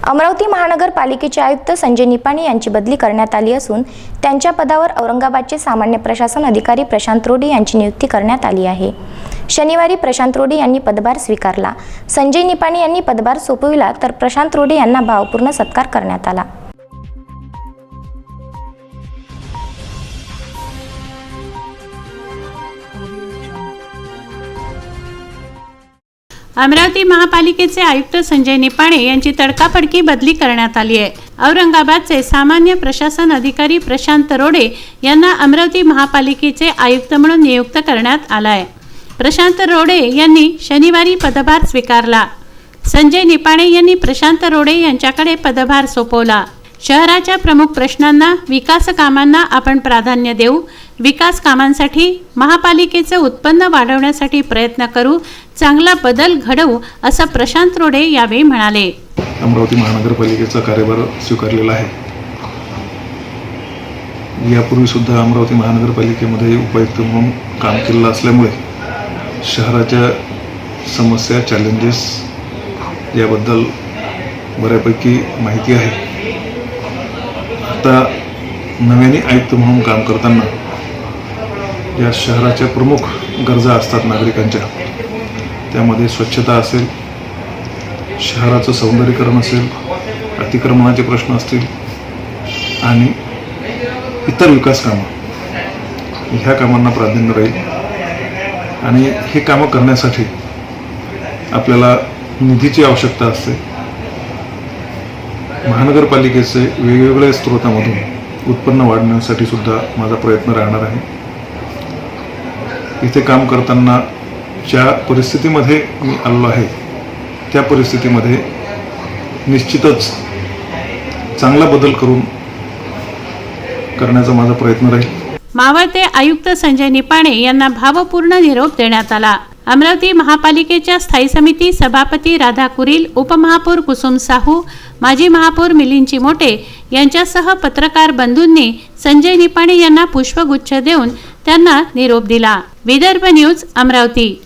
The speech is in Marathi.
अमरावती महानगरपालिकेचे आयुक्त संजय निपाणे यांची बदली करण्यात आली असून त्यांच्या पदावर औरंगाबादचे सामान्य प्रशासन अधिकारी प्रशांत रोडे यांची नियुक्ती करण्यात आली आहे। शनिवारी प्रशांत रोडे यांनी पदभार स्वीकारला। संजय निपाणे यांनी पदभार सोपविला तर प्रशांत रोडे यांना भावपूर्ण सत्कार करण्यात आला। अमरावती महापालिकेचे आयुक्त संजय निपाणे यांची तडकाफडकी बदली करण्यात आली आहे। औरंगाबादचे सामान्य प्रशासन अधिकारी प्रशांत रोडे यांना अमरावती महापालिकेचे आयुक्त म्हणून नियुक्त करण्यात आला आहे। प्रशांत रोडे यांनी शनिवारी पदभार स्वीकारला। संजय निपाणे यांनी प्रशांत रोडे यांच्याकडे पदभार सोपवला। शहराच्या प्रमुख प्रश्नांना, विकास कामांना आपण प्राधान्य देऊ, विकास कामांसाठी महापालिकेचे उत्पन्न वाढवण्यासाठी प्रयत्न करू, चांगला बदल घडवू असं प्रशांत रोडे यावेळी म्हणाले। अमरावती महानगरपालिकेचा कार्यभार स्वीकारलेला आहे। यापूर्वी सुद्धा अमरावती महानगरपालिकेमध्ये उपायुक्त म्हणून काम केलेलं असल्यामुळे शहराच्या समस्या, चॅलेंजेस याबद्दल बऱ्यापैकी माहिती आहे। आता नव्याने आयुक्त म्हणून काम करताना या शहराच्या प्रमुख गरजा असतात नागरिकांच्या, त्यामध्ये स्वच्छता असेल, शहराचं सौंदर्यीकरण असेल, अतिक्रमणाचे प्रश्न असतील आणि इतर विकास कामं, ह्या कामांना प्राधान्य राहील। आणि हे कामं करण्यासाठी आपल्याला निधीची आवश्यकता असते। महानगरपालिकेचे वेगवेगळ्या स्रोतांमधून उत्पन्न वाढवण्यासाठी सुद्धा माझा प्रयत्न राहणार आहे। इथे काम करताना ज्या परिस्थितीमध्ये मी आलो आहे त्या परिस्थितीमध्ये निश्चितच चांगला बदल करण्याचा माझा प्रयत्न राहील। मावळते आयुक्त संजय निपाणे यांना भावपूर्ण निरोप देण्यात आला। अमरावती महापालिकेच्या स्थायी समिती सभापती राधा कुरील, उपमहापौर कुसुम साहू, माजी महापौर मिलिंद चिमोटे यांच्यासह पत्रकार बंधूंनी संजय निपाणे यांना पुष्पगुच्छ देऊन त्यांना निरोप दिला। विदर्भ न्यूज, अमरावती।